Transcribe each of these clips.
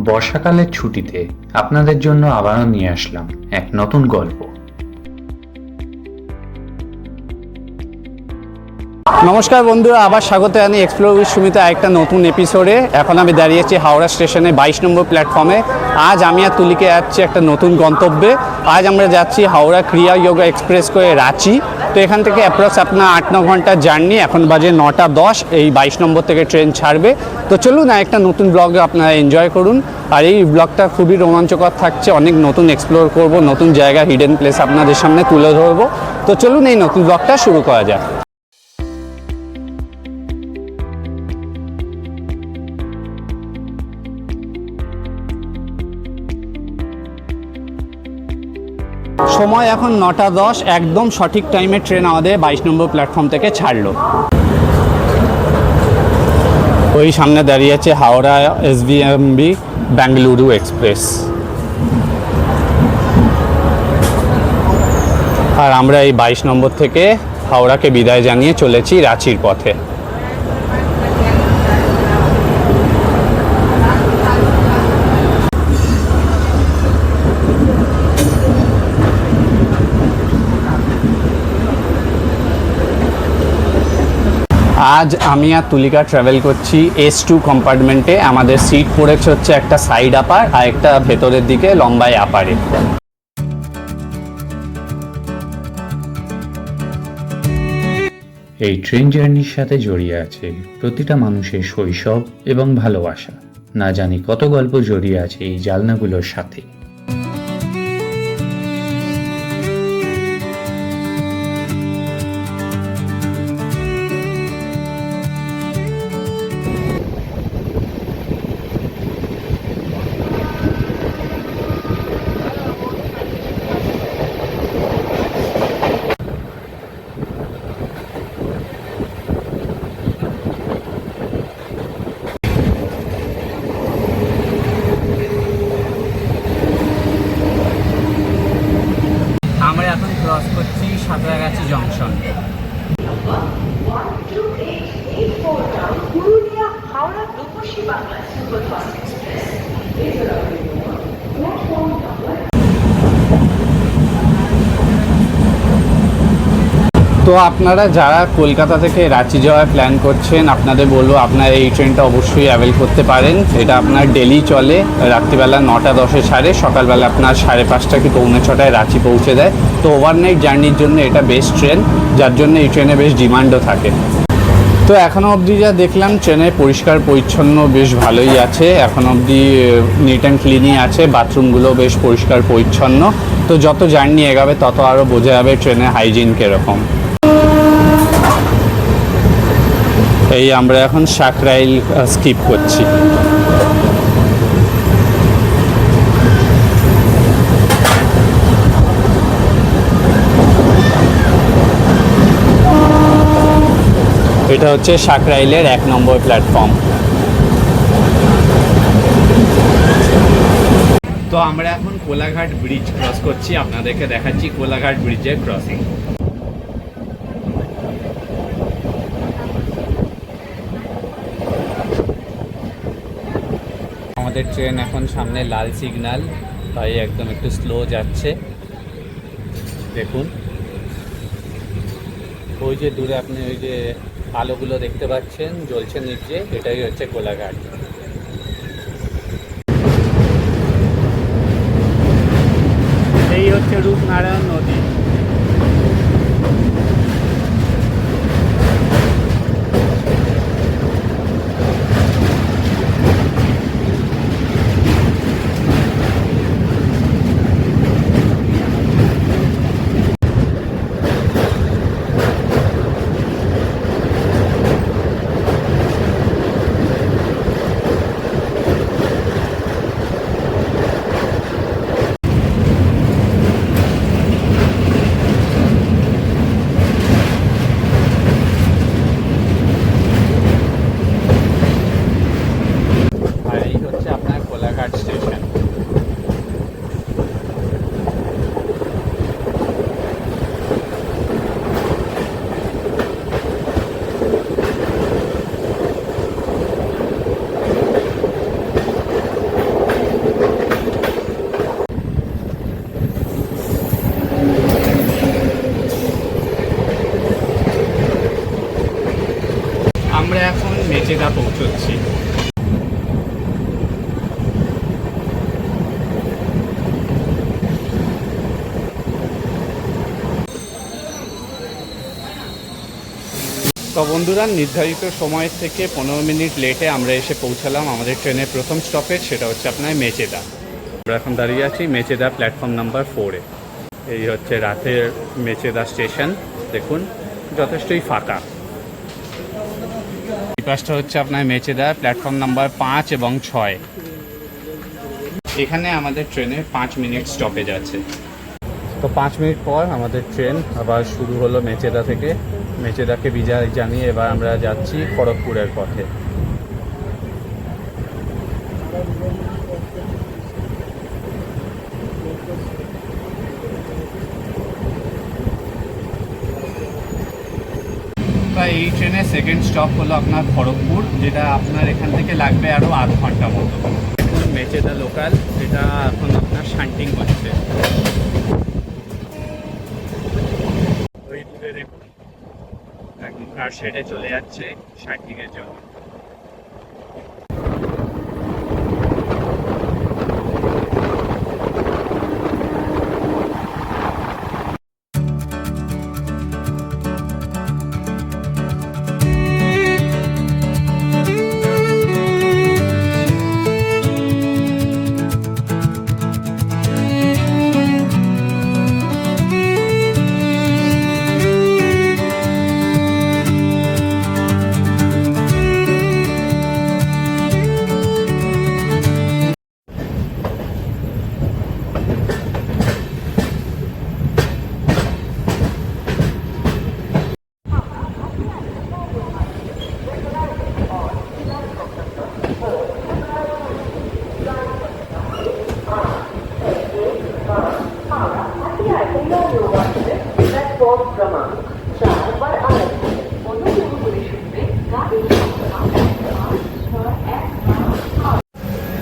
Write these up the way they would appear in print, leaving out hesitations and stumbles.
বর্ষাকালের ছুটিতে আপনাদের জন্য আবারও নিয়ে আসলাম এক নতুন গল্প। নমস্কার বন্ধুরা, আবার স্বাগত জানি এক্সপ্লোর উইথ সুমিতা একটা নতুন এপিসোডে। এখন আমি দাঁড়িয়েছি হাওড়া স্টেশনে 22 নম্বর প্ল্যাটফর্মে। আজ আমি আর তুলিকে যাচ্ছি একটা নতুন গন্তব্যে। আজ আমরা যাচ্ছি হাওড়া ক্রিয়া যোগা এক্সপ্রেস করে রাঁচি। তো এখান থেকে অ্যাপ্রক্স আপনার 8-9 ঘন্টার জার্নি। এখন বাজে 9:10, এই 22 নম্বর থেকে ট্রেন ছাড়বে। তো চলুন একটা নতুন ব্লগে আপনারা এনজয় করুন। আর এই ব্লগটা খুবই রোমাঞ্চকর থাকছে, অনেক নতুন এক্সপ্লোর করব, নতুন জায়গা, হিডেন প্লেস আপনাদের সামনে তুলে ধরবো। তো চলুন এই নতুন ব্লগটা শুরু করা যাক। সময় এখন 9:10, একদম সঠিক টাইমে ট্রেন আমাদের 22 নম্বর প্ল্যাটফর্ম থেকে ছাড়লো। ওই সামনে দাঁড়িয়ে আছে হাওড়া এসভিএমবি বেঙ্গালুরু এক্সপ্রেস। আর আমরা এই 22 নম্বর থেকে হাওড়াকে বিদায় জানিয়ে চলেছি রাঁচির পথে। আজ আমি আর তুলিকা ট্রাভেল করছি S2 কম্পার্টমেন্টে। আমাদের সিট পড়েছে হচ্ছে একটা সাইড আপার আর একটা ভেতরের দিকে লম্বায় আপারে। এই ট্রেন জার্নির সাথে জড়িয়ে আছে প্রতিটা মানুষের শৈশব এবং ভালোবাসা। না জানি কত গল্প জড়িয়ে আছে এই জালনাগুলোর সাথে। আমরা এখন ক্রস করছি সাঁতরাগাছি জংশন। তো আপনারা যারা কলকাতা থেকে রাঁচি যাওয়ার প্ল্যান করছেন, আপনাদের বলবো আপনারা এই ট্রেনটা অবশ্যই অ্যাভেল করতে পারেন। এটা আপনার ডেলি চলে, রাত্রিবেলা 9:10-এ ছাড়ে, সকালবেলা আপনার 5:30 কি 6:45 রাঁচি পৌঁছে দেয়। তো ওভারনাইট জার্নির জন্য এটা বেস্ট ট্রেন, যার জন্য এই ট্রেনে বেশ ডিমান্ডও থাকে। তো এখনও অবধি যা দেখলাম ট্রেনে পরিষ্কার পরিচ্ছন্ন বেশ ভালোই আছে। এখনও অবধি নিট অ্যান্ড ক্লিনই আছে, বাথরুমগুলো বেশ পরিষ্কার পরিচ্ছন্ন। তো যত জার্নি এগাবে তত আরও বোঝা যাবে ট্রেনের হাইজিন কীরকম। এই আমরা এখন সাকরাইল স্কিপ করছি। এটা হচ্ছে সাকরাইলের 1 নম্বর প্ল্যাটফর্ম। তো আমরা এখন কোলাঘাট ব্রিজ ক্রস করছি, আপনাদেরকে দেখাচ্ছি কোলাঘাট ব্রিজের ক্রসিং। আমাদের ট্রেন এখন সামনে লাল সিগন্যাল, তাই একদম একটু স্লো যাচ্ছে। দেখুন ওই যে দূরে আপনি ওই যে আলোগুলো দেখতে পাচ্ছেন জ্বলছে নিচে, এটাই হচ্ছে কোলাঘাট। এই হচ্ছে রূপনারায়ণ নদী। মেচেদা পৌঁছচ্ছি। তো বন্ধুরা, নির্ধারিত সময়ের থেকে 15 মিনিট লেটে আমরা এসে পৌঁছালাম আমাদের ট্রেনের প্রথম স্টপেজ, সেটা হচ্ছে আপনার মেচেদা। আমরা এখন দাঁড়িয়ে আছি মেচেদা প্ল্যাটফর্ম নাম্বার 4-এ। এই হচ্ছে রাতের মেচেদা স্টেশন, দেখুন যথেষ্টই ফাঁকা। এই পাশটা হচ্ছে আপনার মেচেদা প্ল্যাটফর্ম নাম্বার 5 এবং 6। এখানে আমাদের ট্রেনের 5 মিনিট স্টপেজ আছে। তো 5 মিনিট পর আমাদের ট্রেন আবার শুরু হলো মেচেদা থেকে। মেচেদাকে বিদায় জানিয়ে এবার আমরা যাচ্ছি খড়গপুরের পথে। এই ট্রেনের সেকেন্ড স্টপ হলো আপনার খড়গপুর, যেটা আপনার এখান থেকে লাগবে আরও আধ ঘন্টা মতো। এখন মেচেদা লোকাল, এটা এখন আপনার শান্টিং হচ্ছে। ওই দূরে দেখুন এখন কার শেডে চলে যাচ্ছে শান্টিংয়ের জন্য।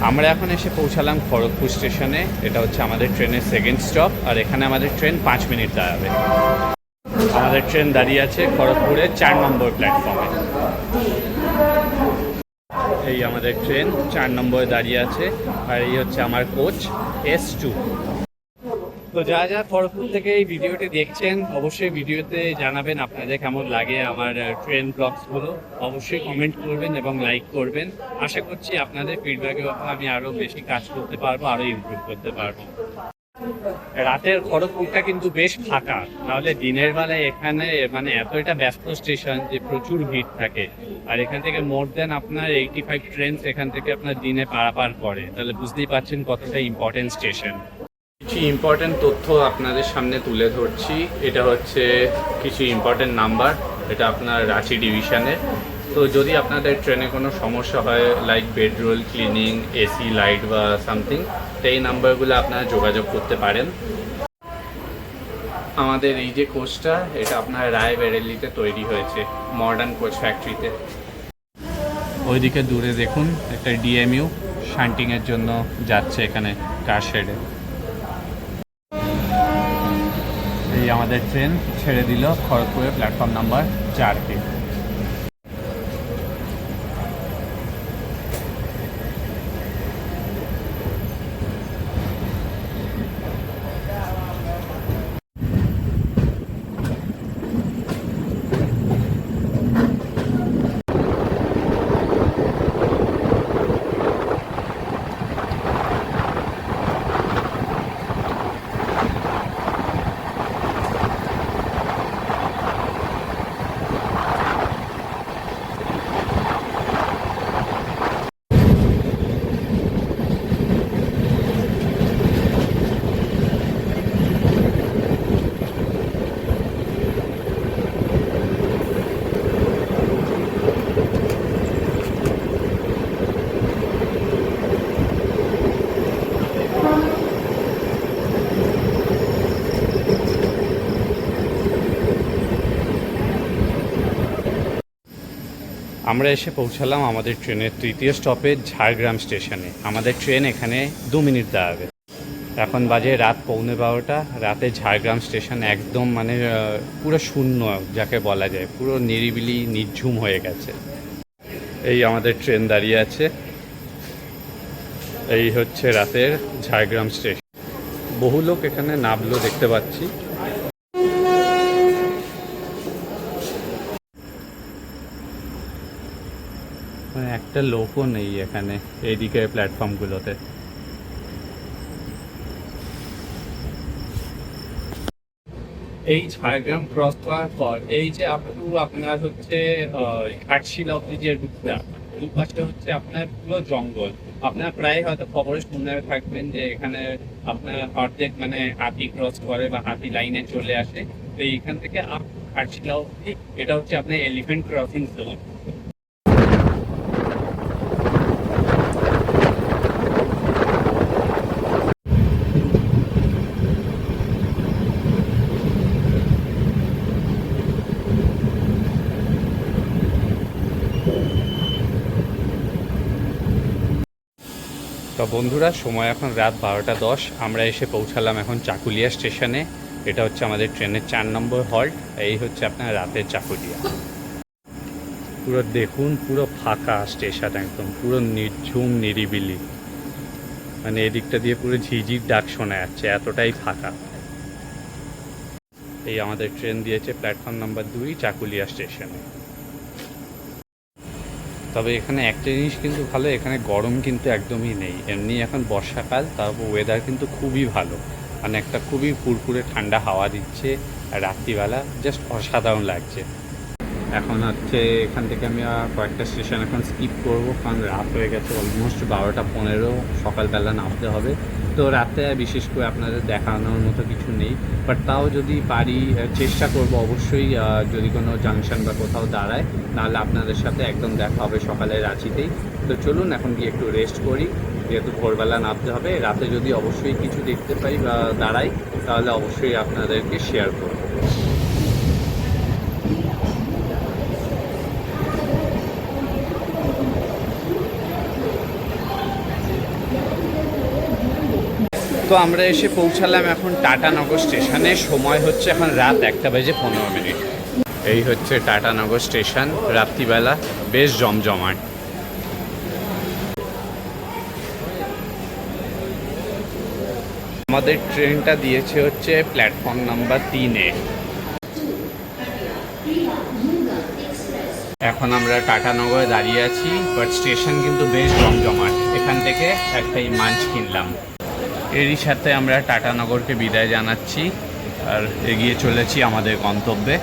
আমরা এখন এসে পৌঁছালাম খড়গপুর স্টেশনে। এটা হচ্ছে আমাদের ট্রেনের সেকেন্ড স্টপ, আর এখানে আমাদের ট্রেন 5 মিনিট দাঁড়াবে। আমাদের ট্রেন দাঁড়িয়ে আছে খড়গপুরের 4 নম্বর প্ল্যাটফর্মে। এই আমাদের ট্রেন 4 নম্বরে দাঁড়িয়ে আছে, আর এই হচ্ছে আমার কোচ S2। তো যারা খড়গপুর থেকে এই ভিডিওটি দেখছেন, অবশ্যই ভিডিওতে জানাবেন আপনাদের কেমন লাগে আমার ট্রেন ব্লগসগুলো। অবশ্যই কমেন্ট করবেন এবং লাইক করবেন। আশা করছি আপনাদের ফিডব্যাকে আমি আরও বেশি কাজ করতে পারবো, আরও ইমপ্রুভ করতে পারবো। রাতের খড়গপুরটা কিন্তু বেশ ফাঁকা, নাহলে দিনের বেলায় এখানে মানে এতটা ব্যস্ত স্টেশন যে প্রচুর ভিড় থাকে। আর এখান থেকে মোর দেন আপনার 85 ট্রেন এখান থেকে আপনার দিনে পারাপার করে, তাহলে বুঝতেই পারছেন কতটা ইম্পর্টেন্ট স্টেশন। কিছু ইম্পর্টেন্ট তথ্য আপনাদের সামনে তুলে ধরছি। এটা হচ্ছে কিছু ইম্পর্টেন্ট নাম্বার, এটা আপনার রাঁচি ডিভিশনের। তো যদি আপনাদের ট্রেনে কোনো সমস্যা হয়, like bedroll cleaning, AC light বা সামথিং, তো এই নাম্বারগুলো আপনারা যোগাযোগ করতে পারেন। আমাদের এই যে কোচটা, এটা আপনার রায়বেরেলিতে তৈরি হয়েছে, মডার্ন কোচ ফ্যাক্টরিতে। ওইদিকে দূরে দেখুন একটা ডিএমইউ শান্টিংয়ের জন্য যাচ্ছে এখানে কার শেডে। এই আমাদের ট্রেন ছেড়ে দিল খড়গপুরের প্ল্যাটফর্ম নাম্বার 4-কে। আমরা এসে পৌঁছালাম আমাদের ট্রেনের তৃতীয় স্টপেজ ঝাড়গ্রাম স্টেশনে। আমাদের ট্রেন এখানে 2 মিনিট দাঁড়াবে। এখন বাজে রাত 11:15। রাতে ঝাড়গ্রাম স্টেশন একদম মানে পুরো শূন্য যাকে বলা যায়, পুরো নিরিবিলি নিঝুম হয়ে গেছে। এই আমাদের ট্রেন দাঁড়িয়ে আছে। এই হচ্ছে রাতের ঝাড়গ্রাম স্টেশন। বহু লোক এখানে নামলো দেখতে পাচ্ছি। মানে একটা লোকও নেই এখানে এইদিকে প্ল্যাটফর্মগুলোতে। এই ঝাড়গ্রাম ক্রস করার পর এই যে আপনার হচ্ছে ঘাটশিলা অব্দি যে রুটটা, দুপাশে হচ্ছে আপনার পুরো জঙ্গল। আপনার প্রায় হয়তো খবরে শুনে থাকবেন যে এখানে আপনার অর্ধেক মানে হাতি ক্রস করে বা হাতি লাইনে চলে আসে। তো এইখান থেকে ঘাটশিলা অব্দি এটা হচ্ছে আপনার এলিফ্যান্ট ক্রসিং জোন। তো বন্ধুরা, সময় এখন রাত 12:10। আমরা এসে পৌঁছালাম এখন চাকুলিয়া স্টেশনে। এটা হচ্ছে আমাদের ট্রেনের 4 নম্বর হল্ট। এই হচ্ছে আপনার রাতের চাকুলিয়া। পুরো দেখুন, পুরো ফাঁকা স্টেশন, একদম পুরো নির্ঝুম নিরিবিলি। মানে এদিকটা দিয়ে পুরো ঝিঝির ডাক শোনা যাচ্ছে, এতটাই ফাঁকা। এই আমাদের ট্রেন দিয়েছে প্ল্যাটফর্ম নাম্বার 2 চাকুলিয়া স্টেশনে। তবে এখানে একটা জিনিস কিন্তু ভালো, এখানে গরম কিন্তু একদমই নেই। এমনি এখন বর্ষাকাল, তারপর ওয়েদার কিন্তু খুবই ভালো। মানে একটা খুবই ফুরফুরে ঠান্ডা হাওয়া দিচ্ছে, আর রাত্রিবেলা জাস্ট অসাধারণ লাগছে। এখন হচ্ছে এখান থেকে আমি কয়েকটা স্টেশন এখন স্কিপ করব, কারণ রাত হয়ে গেছে অলমোস্ট 12:15। সকালবেলা নামতে হবে। তো রাতে বিশেষ করে আপনাদের দেখানোর মতো কিছু নেই, বাট তাও যদি পারি চেষ্টা করব অবশ্যই। যদি কোনো জাংশন বা কোথাও দাঁড়ায়, নাহলে আপনাদের সাথে একদম দেখা হবে সকালে রাঁচিতেই। তো চলুন এখন গিয়ে একটু রেস্ট করি, যেহেতু ভোরবেলা নামতে হবে। রাতে যদি অবশ্যই কিছু দেখতে পাই বা দাঁড়াই, তাহলে অবশ্যই আপনাদেরকে শেয়ার করব। তো আমরা এসে পৌঁছালাম এখন টাটানগর স্টেশনে। সময় হচ্ছে এখন রাত 1:15। এই হচ্ছে টাটানগর স্টেশন। রাত্রিবেলা বেশ জমজমাট। আমাদের ট্রেনটা দিয়েছে হচ্ছে প্ল্যাটফর্ম নাম্বার 3-এ। এখন আমরা টাটানগরে দাঁড়িয়ে আছি, বাট স্টেশন কিন্তু বেশ জমজমাট। এখান থেকে একটা মাঞ্চ কিনলাম। এরই সাথে আমরা টাটানগরকে বিদায় জানাচ্ছি আর এগিয়ে চলেছি আমাদের গন্তব্যে।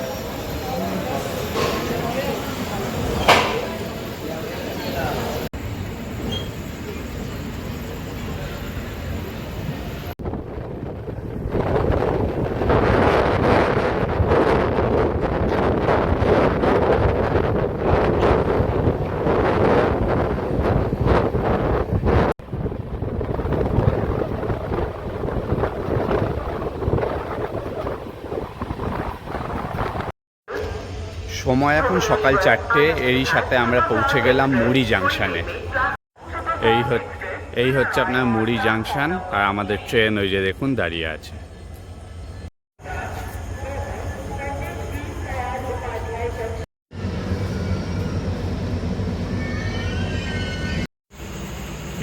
সময় এখন সকাল 4টে। এরই সাথে আমরা পৌঁছে গেলাম মুড়ি জাংশনে। এই হচ্ছে আপনার মুড়ি জাংশন, আর আমাদের ট্রেন ওই যে দেখুন দাঁড়িয়ে আছে।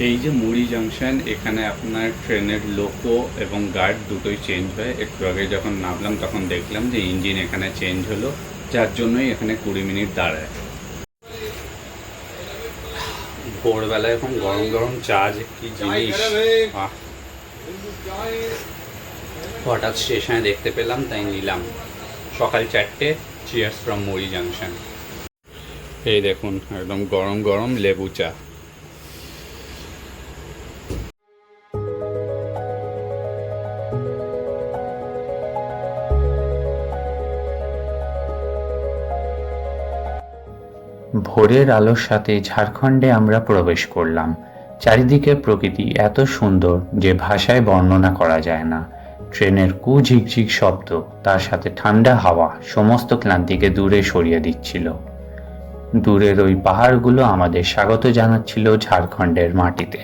এই যে মুড়ি জাংশন, এখানে আপনার ট্রেনের লোকো এবং গার্ড দুটোই চেঞ্জ হয়। একটু আগে যখন নামলাম তখন দেখলাম যে ইঞ্জিন এখানে চেঞ্জ হলো, যার জন্যই এখানে 20 মিনিট দাঁড়ায়। ভোরবেলায় এখন গরম গরম চা যে কি জিনিস, হঠাৎ স্টেশনে দেখতে পেলাম তাই নিলাম। সকাল 4টে। চিয়ার্স ফ্রম মুড়ি জাংশন। এই দেখুন একদম গরম গরম লেবু চা। ভোরের আলোর সাথে ঝাড়খণ্ডে আমরা প্রবেশ করলাম। চারিদিকে প্রকৃতি এত সুন্দর যে ভাষায় বর্ণনা করা যায় না। ট্রেনের কুঝিকঝিক শব্দ, তার সাথে ঠান্ডা হাওয়া সমস্ত ক্লান্তিকে দূরে সরিয়ে দিচ্ছিল। দূরের ওই পাহাড়গুলো আমাদের স্বাগত জানাচ্ছিল ঝাড়খণ্ডের মাটিতে।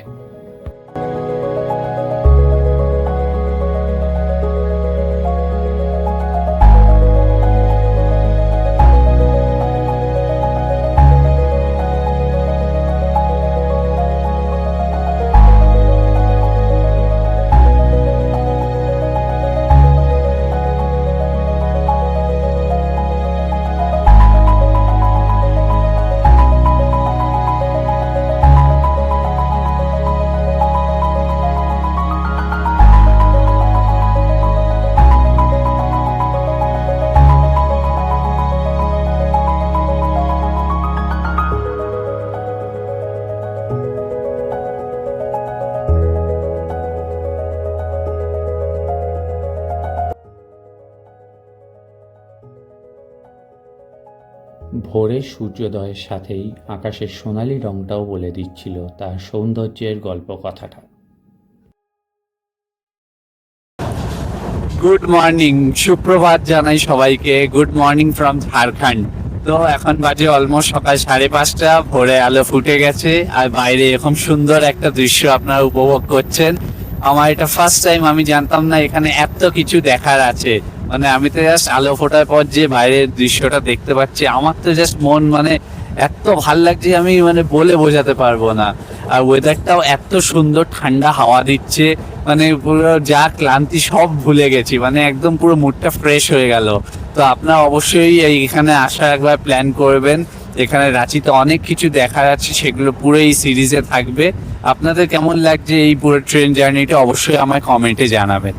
ভোরের সূর্যোদয়ের সাথেই আকাশের সোনালি রংটাও বলে দিচ্ছিল তার সৌন্দর্যের গল্প কথাটা। গুড মর্নিং, সুপ্রভাত জানাই সবাইকে। Good morning from Jharkhand. তো এখন বাজে অলমোস্ট সকাল 5:30, ভোরে আলো ফুটে গেছে আর বাইরে এরকম সুন্দর একটা দৃশ্য আপনারা উপভোগ করছেন। আমার এটা ফার্স্ট টাইম, আমি জানতাম না এখানে এত কিছু দেখার আছে। মানে আমি তো জাস্ট আলো ফোটার পর যে বাইরের দৃশ্যটা দেখতে পাচ্ছি, আমার তো জাস্ট মন মানে এত ভাল লাগছে, আমি মানে বলে বোঝাতে পারবো না। আর ওয়েদারটাও এত সুন্দর, ঠান্ডা হাওয়া দিচ্ছে, মানে পুরো যা ক্লান্তি সব ভুলে গেছি, মানে একদম পুরো মুডটা ফ্রেশ হয়ে গেল। তো আপনারা অবশ্যই এইখানে আসার একবার প্ল্যান করবেন। এখানে রাঁচিতে অনেক কিছু দেখার আছে, সেগুলো পুরো এই সিরিজে থাকবে। আপনাদের কেমন লাগছে এই পুরো ট্রেন জার্নিটা অবশ্যই আমায় কমেন্টে জানাবেন।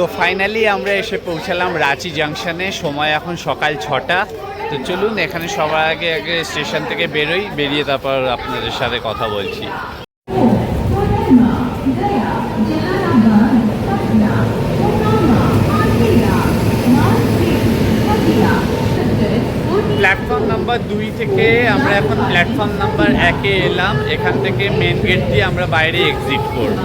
তো ফাইনালি আমরা এসে পৌঁছালাম রাঁচি জাংশনে। সময় এখন সকাল 6টা। তো চলুন এখানে সবার আগে আগে স্টেশন থেকে বেরোই, বেরিয়ে তারপর আপনাদের সাথে কথা বলছি। প্ল্যাটফর্ম নাম্বার 2 থেকে আমরা এখন প্ল্যাটফর্ম নাম্বার 1-এ এলাম। এখান থেকে মেন গেট দিয়ে আমরা বাইরে এক্সিট করব।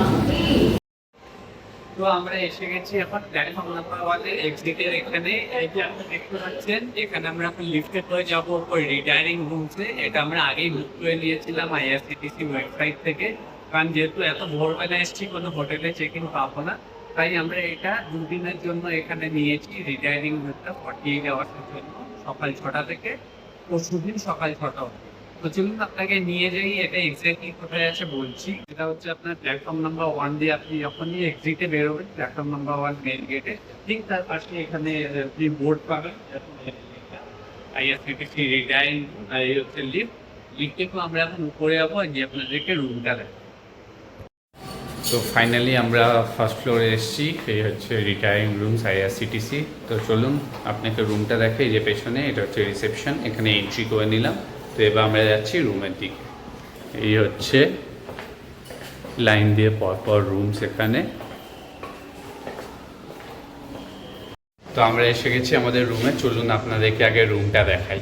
তো আমরা এসে গেছি এখন প্ল্যাটফর্ম নাম্বার 1-এর এক্সিটের এখানে। এই যে আপনি দেখতে পাচ্ছেন, এখানে আমরা এখন লিফটে করে যাবো ওই রিটায়ারিং রুমসে। এটা আমরা আগেই বুক করে নিয়েছিলাম আইআরসিটিসি ওয়েবসাইট থেকে, কারণ যেহেতু এত ভোরবেলা এসেছি কোনো হোটেলে চেক ইন পাবো না, তাই আমরা এটা 2 দিনের জন্য এখানে নিয়েছি রিটায়ারিং রুমটা 48 আওয়ার্সের জন্য, সকাল 6টা থেকে পরশুদিন সকাল 6টা অবধি। তো চলুন আপনাকে নিয়ে যাই, এটা এক্স্যাক্টলি কোথায় আছে বলছি। এটা হচ্ছে আপনার প্ল্যাটফর্ম নাম্বার 1 দিয়ে আপনি যখনই এক্সিটে বেরোবেন প্ল্যাটফর্ম নাম্বার 1 মেন গেটে, ঠিক তার পাশে এখানে আপনি বোর্ড পাবেন আইআরসিটিসি রিটায়ারিং, এই হচ্ছে লিফট। লিফটে তো আমরা এখন উপরে যাবো আর গিয়ে আপনাদেরকে রুমটা দেখাবো। তো ফাইনালি আমরা ফার্স্ট ফ্লোরে এসেছি। এই হচ্ছে রিটায়ারিং রুমস আইআরসিটিসি। তো চলুন আপনাকে রুমটা দেখাই। যে পেছনে এটা হচ্ছে রিসেপশন, এখানে এন্ট্রি করে নিলাম। তো এবার আমরা যাচ্ছি রুমের দিকে। এই হচ্ছে লাইন দিয়ে পরপর রুমস এখানে। তো আমরা এসে গেছি আমাদের রুমে। চলুন আপনাদেরকে আগে রুমটা দেখাই।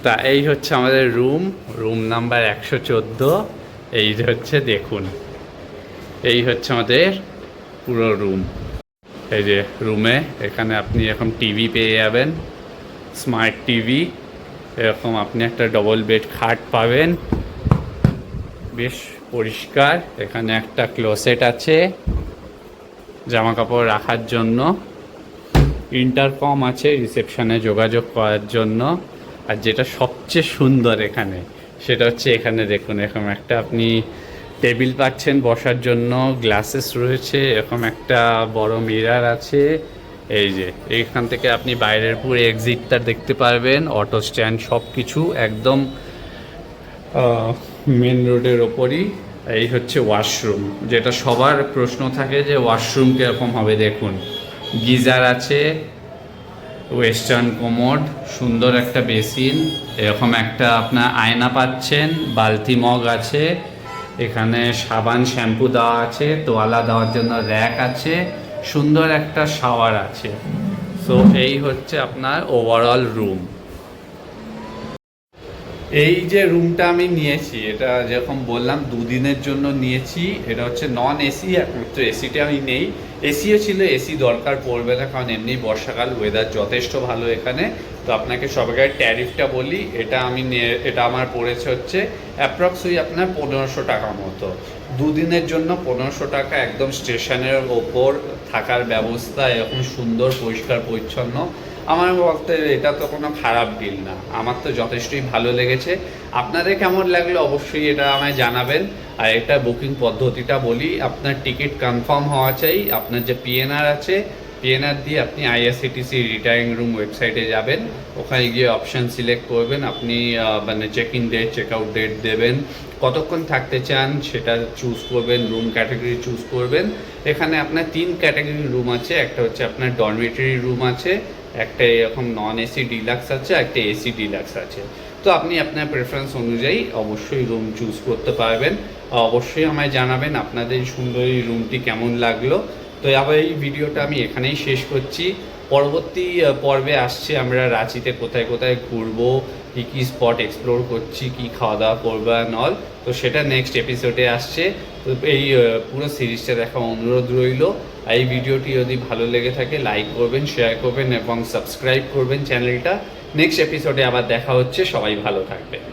তা এই হচ্ছে আমাদের রুম নাম্বার 114। এই যে হচ্ছে দেখুন, এই হচ্ছে আমাদের পুরো রুম। এই যে রুমে এখানে আপনি এখন টিভি পেয়ে যাবেন, স্মার্ট টিভি। এরকম আপনি একটা ডবল বেড খাট পাবেন, বেশ পরিষ্কার। এখানে একটা ক্লোসেট আছে জামা কাপড় রাখার জন্য, ইন্টারকম আছে রিসেপশনে যোগাযোগ করার জন্য। আর যেটা সবচেয়ে সুন্দর এখানে, সেটা হচ্ছে এখানে দেখুন, এরকম একটা আপনি টেবিল পাচ্ছেন বসার জন্য, গ্লাসেস রয়েছে, এরকম একটা বড় মিরর আছে। এই যে এইখান থেকে আপনি বাইরের পুরো এক্সিটটা দেখতে পারবেন, অটো স্ট্যান্ড সব কিছু একদম মেন রোডের ওপরই। এই হচ্ছে ওয়াশরুম, যেটা সবার প্রশ্ন থাকে যে ওয়াশরুম কীরকম হবে। দেখুন গিজার আছে, ওয়েস্টার্ন কোমোড, সুন্দর একটা বেসিন, এরকম একটা আপনার আয়না পাচ্ছেন, বালতি মগ আছে, এখানে সাবান শ্যাম্পু দেওয়া আছে, তোয়ালা দেওয়ার জন্য র্যাক আছে, সুন্দর একটা শাওয়ার আছে। সো এই হচ্ছে আপনার ওভারঅল রুম। এই যে রুমটা আমি নিয়েছি, এটা যেরকম বললাম 2 দিনের জন্য নিয়েছি। এটা হচ্ছে নন এসি, একমাত্র এসিটা আমি নেই। এসিও ছিল, এসি দরকার পড়বে না, কারণ এমনি বর্ষাকাল, ওয়েদার যথেষ্ট ভালো এখানে। তো আপনাকে সবাইকার ট্যারিফটা বলি, এটা আমার পড়েছে হচ্ছে অ্যাপ্রক্সলি আপনার 1500 টাকা মতো। 2 দিনের জন্য 1500 টাকা, একদম স্টেশনের ওপর থাকার ব্যবস্থা, এরকম সুন্দর পরিষ্কার পরিচ্ছন্ন। আমার বলতে এটা তো কোনো খারাপ ডিল না, আমার তো যথেষ্টই ভালো লেগেছে। আপনাদের কেমন লাগলো অবশ্যই এটা আমায় জানাবেন। আর এটা বুকিং পদ্ধতিটা বলি, আপনার টিকিট কনফার্ম হওয়া চাই, আপনার যে পিএনআর আছে পিএনআর দিয়ে আপনি আইআরসিটিসি রিটায়ারিং রুম ওয়েবসাইটে যাবেন, ওখানে গিয়ে অপশান সিলেক্ট করবেন, আপনি মানে check in date check out date দেবেন, কতক্ষণ থাকতে চান সেটা চুজ করবেন, রুম ক্যাটাগরি চুজ করবেন। এখানে আপনার 3 ক্যাটাগরির রুম আছে, একটা হচ্ছে আপনার ডরমেটরি রুম আছে, একটা এরকম নন এসি ডিলাক্স আছে, একটা এসি ডিলাক্স আছে। তো আপনি আপনার প্রেফারেন্স অনুযায়ী অবশ্যই রুম চুজ করতে পারবেন। অবশ্যই আমায় জানাবেন আপনাদের সুন্দর এই রুমটি কেমন লাগলো। তো আবার এই ভিডিওটা আমি এখানেই শেষ করছি। পরবর্তী পর্বে আসছে আমরা রাঁচিতে কোথায় কোথায় ঘুরবো, কী কী স্পট এক্সপ্লোর করছি, কী খাওয়া দাওয়া করবো অ্যান্ড অল, তো সেটা নেক্সট এপিসোডে আসছে। তো এই পুরো সিরিজটা দেখা অনুরোধ রইল। আর এই ভিডিওটি যদি ভালো লেগে থাকে লাইক করবেন, শেয়ার করবেন এবং সাবস্ক্রাইব করবেন চ্যানেলটা। নেক্সট এপিসোডে আবার দেখা হচ্ছে, সবাই ভালো থাকবেন।